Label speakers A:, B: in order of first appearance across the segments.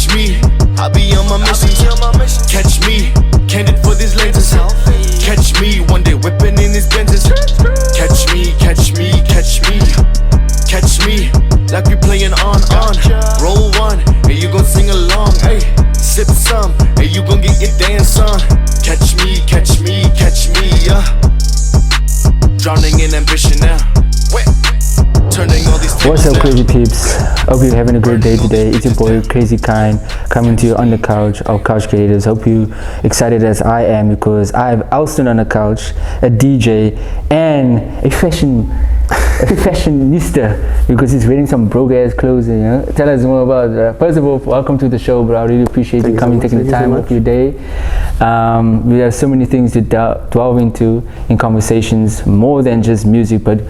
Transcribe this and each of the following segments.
A: Catch me, I'll be on my mission. Catch me, candid for these lenses. Catch me, one day whipping in these Benzes. Catch me, catch me, catch me. Catch me, like we playing on. Roll one, hey, you gon' sing along, hey. Sip some, hey, you gon' get your dance on. Catch me, catch me, catch me, yeah. Drowning in ambition now. Turning all these.
B: What's up, crazy peeps? Hope you're having a great day today. It's your boy Crazy Kind coming to you on the couch of Couch Creators. Hope you excited as I am, because I have Elston on the couch, a DJ and a fashionista, because he's wearing some broke ass clothes. You know, tell us more about that. First of all, welcome to the show, bro. I really appreciate you coming, taking the time of your day. We have so many things to delve into in conversations, more than just music, but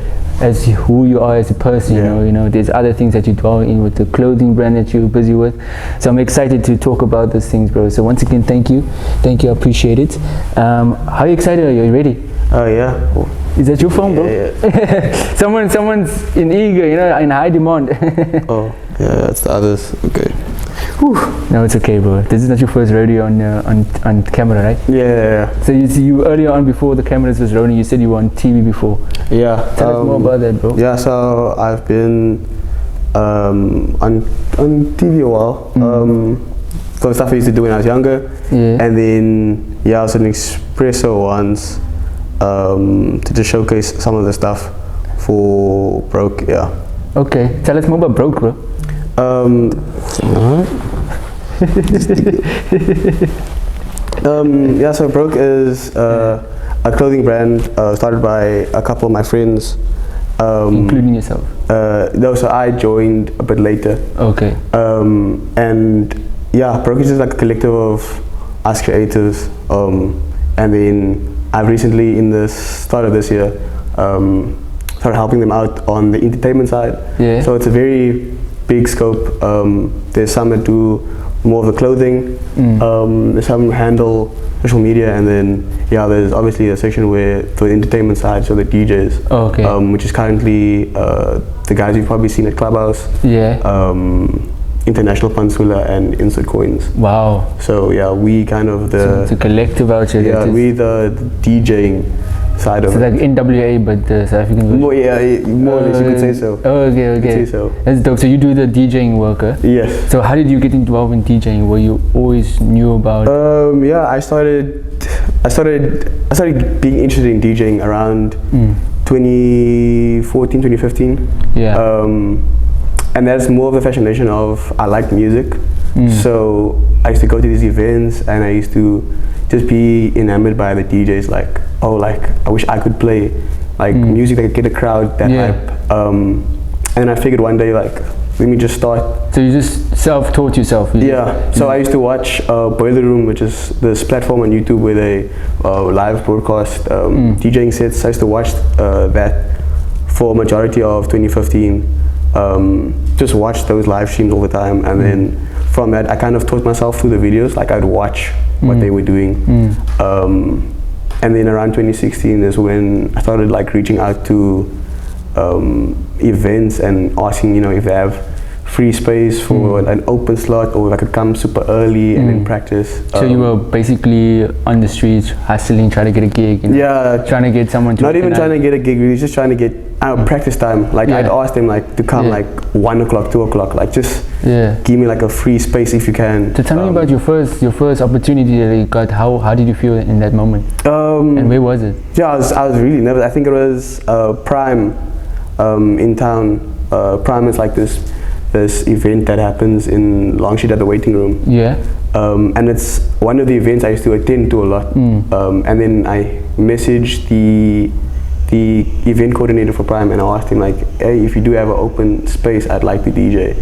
B: as who you are as a person. You know, there's other things that you dwell in with the clothing brand that you're busy with. So I'm excited to talk about those things, bro. So once again, thank you, I appreciate it. How excited are you? Are you ready?
C: Oh yeah.
B: Is that your phone, bro?
C: Yeah.
B: Someone's in eager, you know, in high demand.
C: Oh yeah, that's the others. Okay.
B: Whew. No, it's okay, bro. This is not your first rodeo on camera, right?
C: Yeah.
B: So you earlier on, before the cameras was rolling, you said you were on TV before.
C: Yeah.
B: Tell us more about that, bro.
C: Yeah. So I've been on TV a while. For stuff I used to do when I was younger.
B: Yeah.
C: And then I was in Espresso once to just showcase some of the stuff for Broke. Yeah.
B: Okay. Tell us more about Broke, bro.
C: So Broke is a clothing brand started by a couple of my friends.
B: Including yourself?
C: No, so I joined a bit later.
B: Okay.
C: And Broke is just like a collective of us creators. And then I've recently, in the start of this year, started helping them out on the entertainment side.
B: Yeah.
C: So it's a very big scope. There's some that do more of the clothing. There's some who handle social media, and then there's obviously a section where for the entertainment side, so the DJs.
B: Oh, okay.
C: Which is currently the guys you've probably seen at Clubhouse.
B: Yeah.
C: International Pansula and Insert Coins.
B: Wow.
C: So we kind of
B: it's a collective out here.
C: Yeah, we the DJing side of it.
B: So like NWA, but the South African version.
C: More or less, you could say so.
B: Oh, okay.
C: You could say so.
B: That's dope. So you do the DJing work, huh?
C: Yes.
B: So how did you get involved in DJing? Were you always knew about?
C: I started being interested in DJing around 2014, 2015.
B: Yeah.
C: And that's more of the fascination of I liked music. So I used to go to these events and I used to just be enamored by the DJs, like I wish I could play music that could get a crowd that hype. And I figured one day let me just start.
B: So you just self-taught yourself?
C: So I used to watch Boiler Room, which is this platform on YouTube where they live broadcast DJing sets. I used to watch that for a majority of 2015. Just watch those live streams all the time, and then from that I kind of taught myself through the videos. I'd watch what they were doing. And then around 2016 is when I started reaching out to events and asking if they have free space for an open slot, or if I could come super early and then practice.
B: So you were basically on the streets hustling, trying to get a gig, trying to get someone to
C: not even trying to get a gig, we were just trying to get practice time. I'd ask them to come 1 o'clock, 2 o'clock, just give me a free space if you can.
B: So tell me about your first opportunity that you got. How did you feel in that moment? And where was it?
C: I was really nervous. I think it was Prime in town. Prime is this event that happens in Longstreet at the waiting room.
B: Yeah.
C: And it's one of the events I used to attend to a lot. And then I messaged the event coordinator for Prime, and I asked him hey, if you do have an open space, I'd like to DJ.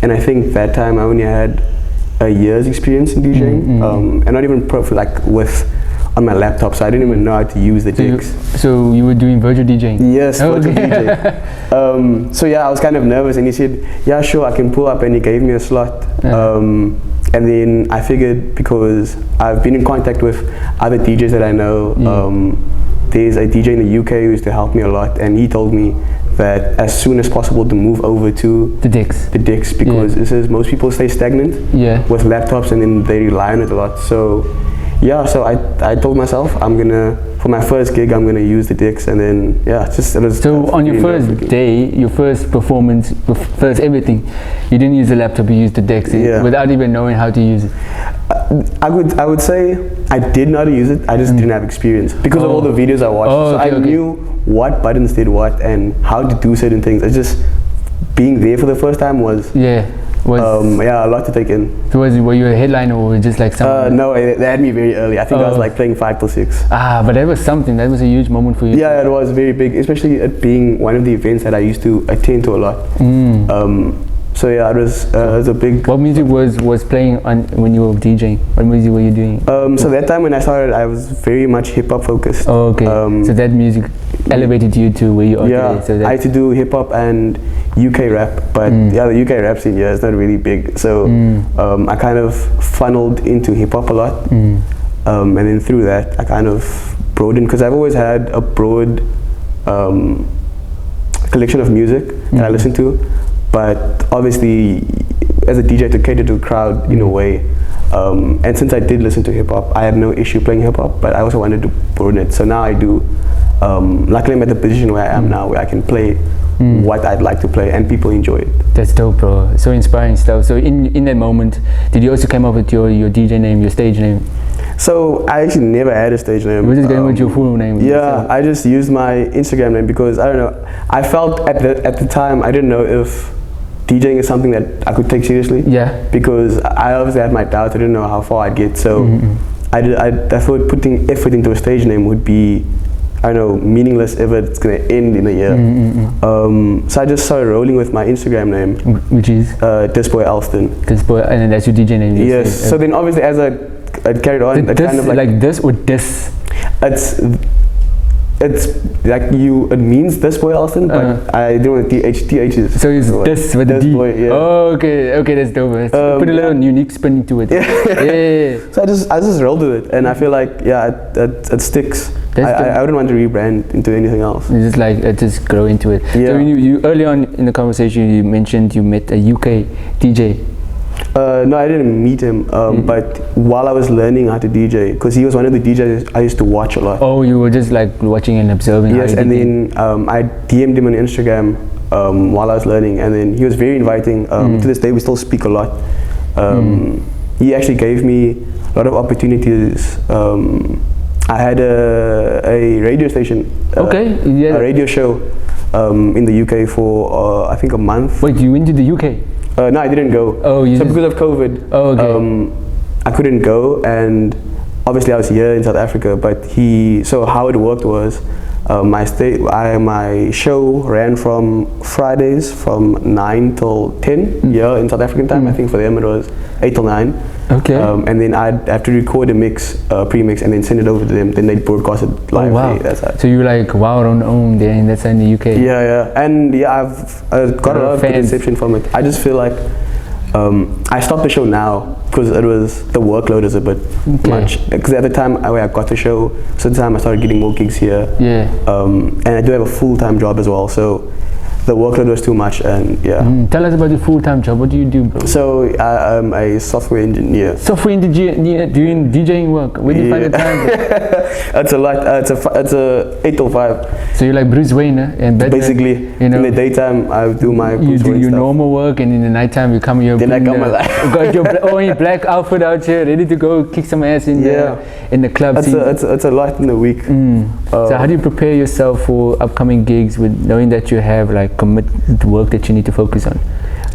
C: And I think that time I only had a year's experience in DJing, and not even with on my laptop, so I didn't even know how to use the jigs.
B: So you were doing virtual DJing?
C: Yes, virtual DJing. So I was kind of nervous, and he said, yeah, sure, I can pull up, and he gave me a slot. And then I figured, because I've been in contact with other DJs that I know, there's a DJ in the UK who used to help me a lot, and he told me that as soon as possible to move over to
B: The decks.
C: the decks, because this is most people stay stagnant
B: Yeah.
C: with laptops and then they rely on it a lot. So yeah, so I told myself for my first gig I'm gonna use the decks, and then it was
B: So on your
C: really
B: first
C: nerve-wracking.
B: day, your first performance, first everything, you didn't use the laptop, you used the decks without even knowing how to use it.
C: I would say I did know how to use it. I just didn't have experience because of all the videos I watched.
B: Oh,
C: so
B: okay,
C: I knew what buttons did what and how to do certain things. It's just being there for the first time was
B: Yeah.
C: a lot to take in.
B: So were you a headliner or just like someone?
C: No, they had me very early. I think I was like playing 5 till 6.
B: But that was something. That was a huge moment for you.
C: Yeah, it was very big, especially it being one of the events that I used to attend to a lot. So yeah, it was a big.
B: What music was playing on when you were DJing? What music were you doing?
C: So that time when I started, I was very much hip hop focused.
B: Oh, okay. So that music elevated you to where you are today. So
C: I had to do hip hop and UK rap, but the UK rap scene is not really big. So I kind of funneled into hip hop a lot, and then through that I kind of broadened, because I've always had a broad collection of music that I listen to. But obviously, as a DJ, to cater to a crowd in a way, and since I did listen to hip hop, I had no issue playing hip hop. But I also wanted to broaden it, so now I do. Luckily, I'm at the position where I am now, where I can play what I'd like to play, and people enjoy it.
B: That's dope, bro. So inspiring stuff. So in that moment, did you also come up with your DJ name, your stage name?
C: So I actually never had a stage name.
B: You were just going with your full name.
C: Yeah, I just used my Instagram name because I don't know. I felt at the time I didn't know if DJing is something that I could take seriously.
B: Yeah.
C: Because I obviously had my doubts. I didn't know how far I'd get. So I thought putting effort into a stage name would be, I don't know, meaningless if it's gonna end in a year. So I just started rolling with my Instagram name,
B: which is
C: Disboyelston.
B: Disboy, and then that's your DJ name.
C: Yes. So then obviously as I carried on, it
B: this,
C: kind of
B: like this or this?
C: It's like it means Disboyelston, but I didn't want TH is.
B: So it's this with the D.
C: Boy, yeah.
B: Oh, okay, that's dope. Put a little unique spin to it. Yeah.
C: So I just rolled with it, and I feel like it sticks. I wouldn't want to rebrand into anything else.
B: You just like just grow into it.
C: Yeah.
B: So you early on in the conversation you mentioned you met a UK DJ.
C: No, I didn't meet him, but while I was learning how to DJ, because he was one of the DJs I used to watch a lot.
B: Oh, you were just like watching and observing.
C: Yes, and then I DM'd him on Instagram while I was learning, and then he was very inviting. To this day, we still speak a lot. He actually gave me a lot of opportunities. I had a radio station, a radio show in the UK for I think a month.
B: Wait, you went to the UK?
C: No, I didn't go.
B: Oh,
C: so because of COVID, I couldn't go, and obviously I was here in South Africa. But so how it worked was, my show ran from Fridays from 9 till 10 here in South African time. I think for them it was 8 till 9.
B: Okay.
C: And then I'd have to record a pre-mix, and then send it over to them. Then they'd broadcast it live.
B: Oh, wow. So you were like wild on own there, and that's in the UK.
C: Yeah, and I've got a lot of good reception from it. I just feel like I stopped the show now because the workload is a bit much. Because at the time where I got the show, so at the time I started getting more gigs here.
B: Yeah.
C: And I do have a full-time job as well, so the workload was too much, and
B: Tell us about your full-time job. What do you do, bro?
C: So I'm a software engineer.
B: Software engineer doing DJing work. Where do you find the time?
C: It's a lot. It's a 8 till 5.
B: So you're like Bruce Wayne, and
C: basically, in the daytime I do my
B: you do your
C: stuff.
B: normal work, and in the nighttime you come here.
C: Then I come alive.
B: Got your black outfit out here, ready to go kick some ass in the club scene.
C: It's a lot in a week.
B: So how do you prepare yourself for upcoming gigs with knowing that you have like committed work that you need to focus on?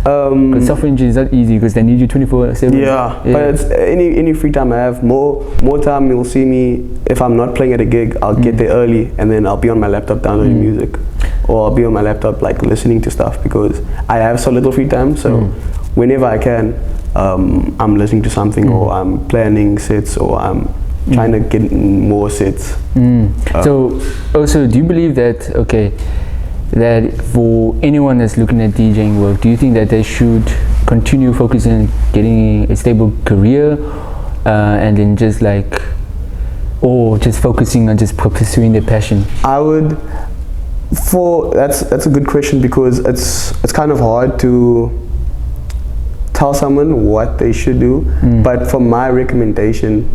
B: Because software engineering is not easy because they need you 24/7.
C: Yeah, but it's any free time I have, more time you'll see me. If I'm not playing at a gig, I'll get there early, and then I'll be on my laptop downloading music, or I'll be on my laptop like listening to stuff, because I have so little free time. So whenever I can, I'm listening to something, or I'm planning sets, or I'm trying to get more sets.
B: So also, do you believe that that for anyone that's looking at DJing work, do you think that they should continue focusing on getting a stable career, and then just like, or just focusing on just pursuing their passion?
C: I would That's a good question, because it's kind of hard to tell someone what they should do. But for my recommendation,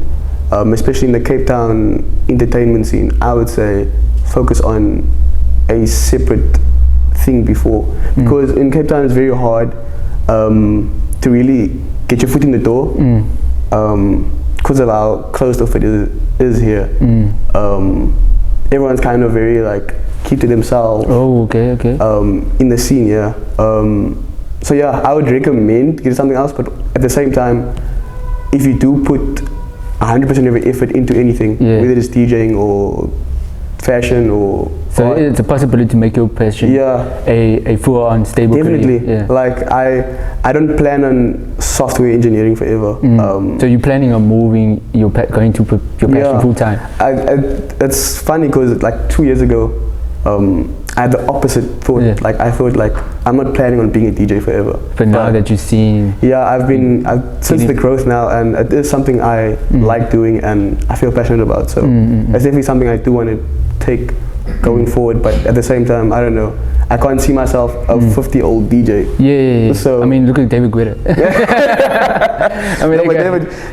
C: especially in the Cape Town entertainment scene, I would say focus on a separate thing before, because in Cape Town it's very hard to really get your foot in the door, because of how closed off it is here. Everyone's kind of very like keep to themselves.
B: Oh, okay.
C: In the scene, yeah. So yeah, I would recommend get something else, but at the same time, if you do put 100% of your effort into anything, whether it's DJing or fashion or
B: so art, it's a possibility to make your passion a full-on stable
C: definitely
B: career.
C: Like I don't plan on software engineering forever.
B: So you're planning on moving going to put your passion full-time?
C: It's funny because like 2 years ago I had the opposite thought. Like I thought like I'm not planning on being a DJ forever,
B: but now that you've seen,
C: I've since the growth now, and it is something I like doing and I feel passionate about, so it's definitely something I do want to take going forward. But at the same time, I don't know, I can't see myself a 50-year-old DJ. So
B: I mean, look at David Guetta. I mean,
C: no, but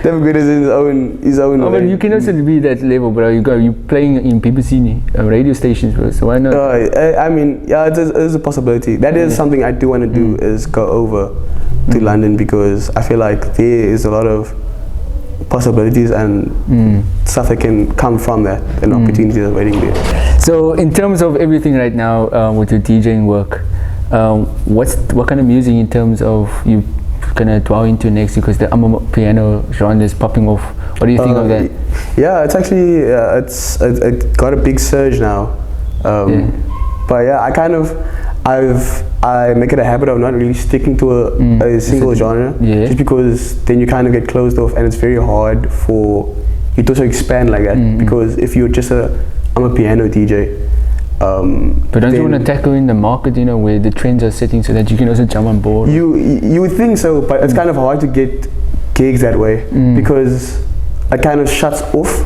C: David Guetta is in his own
B: but you can also be that level, bro. You playing in BBC radio stations, bro, so why not?
C: I mean, yeah, it is a possibility. That is something I do want to do, is go over to London, because I feel like there is a lot of possibilities and stuff that can come from that, and opportunities are waiting there.
B: So in terms of everything right now, with your DJing work, what kind of music in terms of you gonna dwell into next, because the piano genre is popping off? What do you think of that?
C: Yeah, it's actually it got a big surge now. But yeah, I make it a habit of not really sticking to a single genre, just because then you kind of get closed off, and it's very hard for you to also expand like that. Because if you're just I'm a piano DJ,
B: but don't you want to tackle in the market, where the trends are setting, so that you can also jump on board?
C: You would think so, but it's kind of hard to get gigs that way, because it kind of shuts off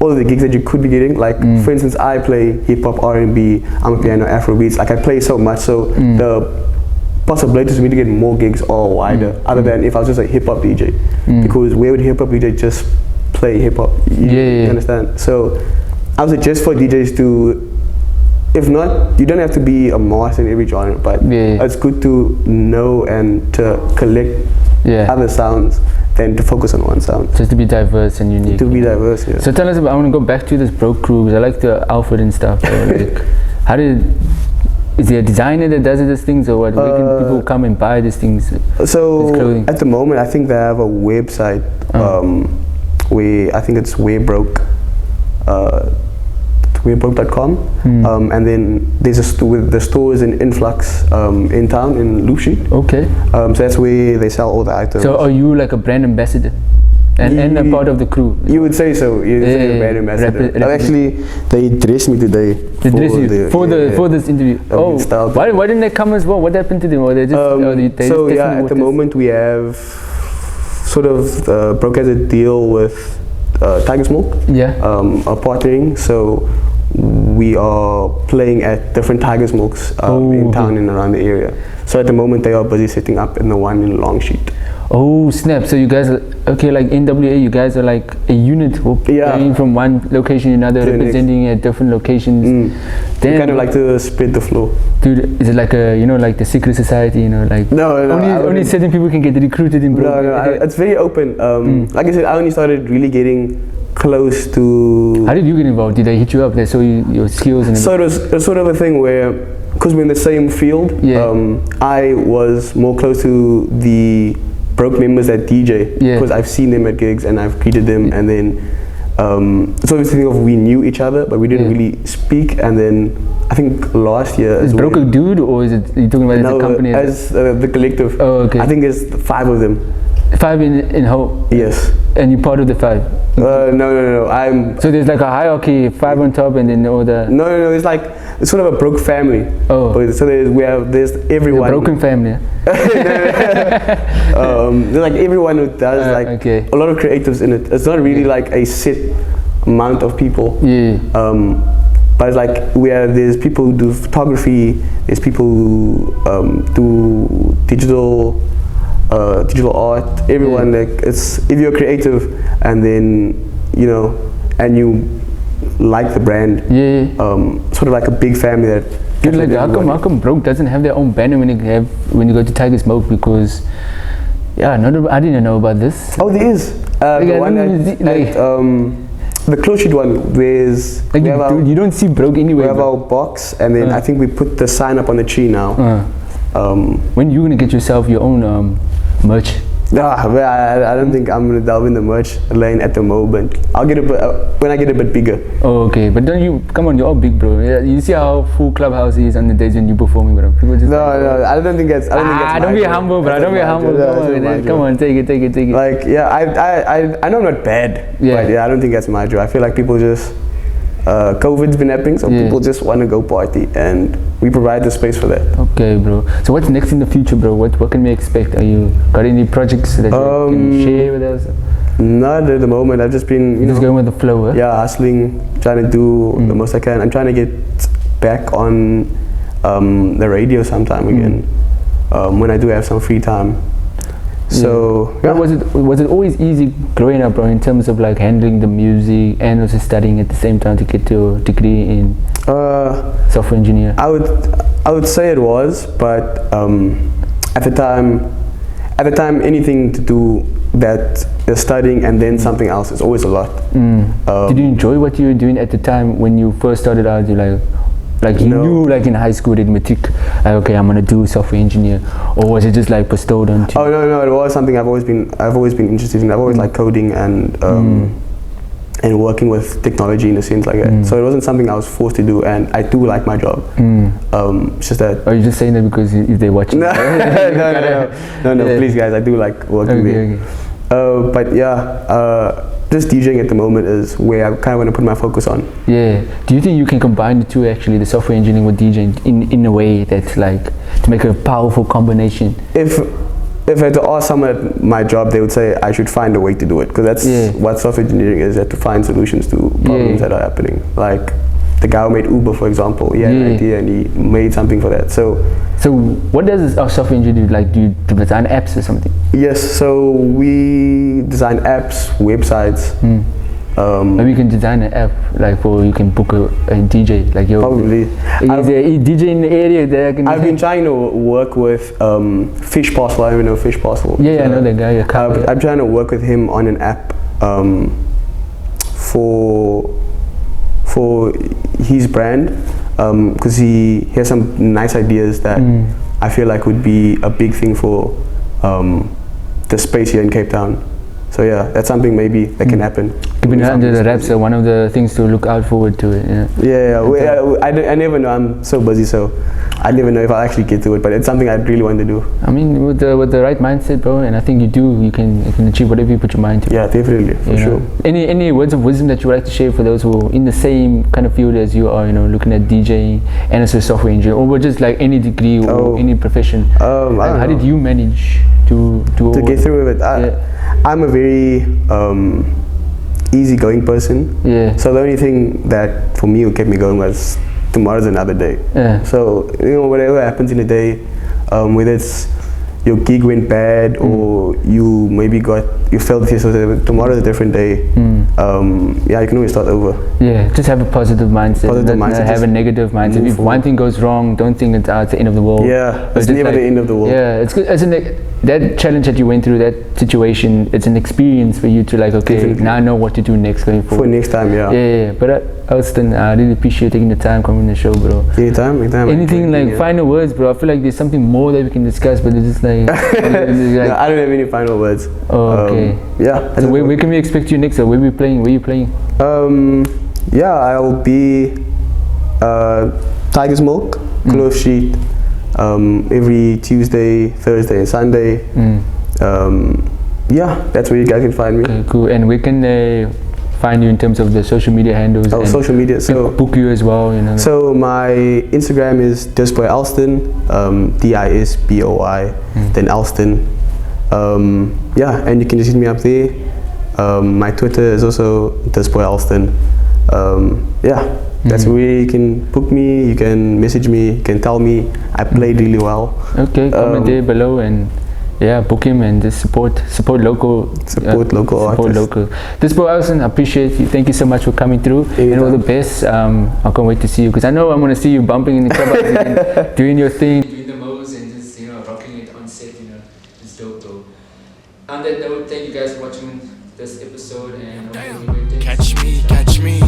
C: all of the gigs that you could be getting. Like for instance, I play hip hop, R&B, I'm a piano, Afro beats. Like I play so much, so the possibilities for me to get more gigs are wider, other than if I was just a hip hop DJ. Because where would hip hop DJ just play hip hop? You understand? So I would suggest for DJs to, if not, you don't have to be a master in every genre, but it's good to know and to collect other sounds than to focus on one sound.
B: Just to be diverse and unique.
C: To be diverse, yeah.
B: So tell us about, I want to go back to this Broke crew, because I like the outfit and stuff. Like, is there a designer that does these things, or what? Where can people come and buy these things?
C: So at the moment, I think they have a website where I think it's Wearbroke. Wearbroke.com, and then there's the store is in Influx in town in Loop Street.
B: Okay.
C: So that's where they sell all the items.
B: So are you like a brand ambassador and a part of the crew?
C: You would say so. You'd say a brand ambassador. Actually, they dressed me today.
B: They dressed you for this interview. Why didn't they come as well? What happened to them? Or they just
C: at the moment we have sort of Broke has a deal with Tiger Smoke. Are partnering, so we are playing at different Tiger Smokes in town and around the area. So at the moment they are busy setting up in the one in Longsheet.
B: Oh snap! So you guys are like NWA. You guys are like a unit, playing from one location to another, representing at different locations.
C: Then kind of like to spread the flow.
B: Dude, is it like a like the secret society? Like
C: no,
B: only certain people can get recruited in Broke?
C: No, it's very open. Like I said, I only started really getting close to.
B: How did you get involved? Did they hit you up? They saw your skills and.
C: So it was sort of a thing where, because we're in the same field, I was more close to the Broke members at DJ, because I've seen them at gigs and I've greeted them, and then it's always a thing of we knew each other but we didn't really speak, and then I think last year
B: is Broke a dude, or is it you talking about as a company?
C: As the collective.
B: Oh, okay.
C: I think it's 5 of them.
B: 5 in whole?
C: Yes.
B: And you're part of the 5?
C: No. I'm.
B: So there's like a hierarchy, 5 on top, and then all the.
C: No. It's like it's sort of a Broke family.
B: Oh.
C: So there's everyone.
B: A broken family.
C: There's like everyone who does a lot of creatives in it. It's not really like a set amount of people. But it's like there's people who do photography, there's people who do digital art. Everyone, like, it's, if you're creative and then and you like the brand, sort of like a big family that.
B: Dude, like how come Broke doesn't have their own banner when you go to Tiger Smoke? Because I didn't know about this.
C: Oh, there is the one the close sheet one. There's
B: like you don't see Broke anywhere.
C: We have our box, and then I think we put the sign up on the tree now.
B: When you gonna get yourself your own merch?
C: I don't think I'm gonna delve in the merch lane at the moment. I'll get when I get a bit bigger.
B: Oh, okay, but don't you come on? You're all big, bro. Yeah, you see how full Clubhouse is on the days when you performing, bro. People just
C: no. I don't think that's.
B: Don't be humble, bro. Don't be humble. Come on, take it.
C: Like, I know I'm not bad.
B: Yeah.
C: But I don't think that's my job. I feel like people just. COVID's been happening, so people just want to go party, and we provide the space for that.
B: Okay, bro. So what's next in the future, bro? What can we expect? Are you got any projects that you can share with us?
C: Not at the moment. I've just been
B: just going with the flow, huh?
C: Yeah, hustling, trying to do the most I can. I'm trying to get back on the radio sometime again when I do have some free time. So was it always easy growing up, bro, in terms of like handling the music and also studying at the same time to get your degree in software engineer? I would say it was, but at the time anything to do that studying and then something else is always a lot.
B: Did you enjoy what you were doing at the time when you first started out? You you knew, like in high school, in matric, okay, I'm gonna do software engineer, or was it just like bestowed on you?
C: Oh no, it was something I've always been interested in. I've always liked coding and working with technology in a sense like that. So it wasn't something I was forced to do, and I do like my job. It's just that.
B: Are you just saying that because if they watch?
C: No, please guys, I do like working there. But yeah. Just DJing at the moment is where I kind of want to put my focus on. Yeah.
B: Do you think you can combine the two, actually, the software engineering with DJing in a way that's like to make a powerful combination?
C: If I had to ask someone at my job, they would say I should find a way to do it, because that's what software engineering is. You have to find solutions to problems that are happening. Like the guy who made Uber, for example, he had an idea and he made something for that. So
B: what does our software engineer do? Like, do you design apps or something?
C: Yes, so we design apps, websites.
B: Maybe you can design an app like you can book a DJ like your.
C: Probably.
B: Is there a DJ in the area that I can?
C: I've been trying to work with Fish Parcel. I don't know Fish Parcel.
B: Yeah, I know that guy.
C: I'm trying to work with him on an app for his brand, because he has some nice ideas that I feel like would be a big thing for the space here in Cape Town. So yeah, that's something maybe that can happen.
B: Keeping it under the wraps are one of the things to look out forward to it.
C: I never know. I'm so busy, so I never know if I'll actually get to it. But it's something I really want to do.
B: I mean, with the right mindset, bro, and I think you can achieve whatever you put your mind to.
C: Yeah, definitely, for sure.
B: Any words of wisdom that you would like to share for those who are in the same kind of field as you are, looking at DJing and as a software engineer, or just like any degree or any profession? How did you manage to
C: get through with it? I'm a very easygoing person. Yeah. So the only thing that for me kept me going was tomorrow's another day. Yeah. So whatever happens in a day, whether it's your gig went bad or you maybe felt this, so tomorrow's a different day. You can always start over. Yeah, just have a positive mindset. Have a negative mindset. If one thing goes wrong, don't think it's the end of the world. Yeah, it's never the end of the world. Yeah, it's good. That challenge that you went through, that situation, it's an experience for you to definitely. Now I know what to do next going forward. For next time, yeah. But Elston, I really appreciate taking the time coming on the show, bro. Anytime. Anything final words, bro? I feel like there's something more that we can discuss, but it's just like, no, I don't have any final words. Oh, okay. So where can we expect you next? Or where are you playing? I'll be Tiger's Milk, Clove Sheet. Every Tuesday, Thursday, and Sunday. That's where you guys can find me. Okay, cool. And where can they find you in terms of the social media handles? Social media. So book you as well. So my Instagram is Disboyelston, DISBOY, then Elston. And you can just hit me up there. My Twitter is also Disboyelston. That's where you can book me, you can message me, you can tell me I played really well.
B: Okay, comment there below and yeah, book him and just support local.
C: Support local
B: Support
C: artists.
B: local. Disboyelston, I appreciate you. Thank you so much for coming through. And all the best. I can't wait to see you because I know I'm gonna see you bumping in the club and doing your thing, doing the moves and just rocking it on set. It's dope though. On that note, thank you guys for watching this episode and
A: Catch me, catch me.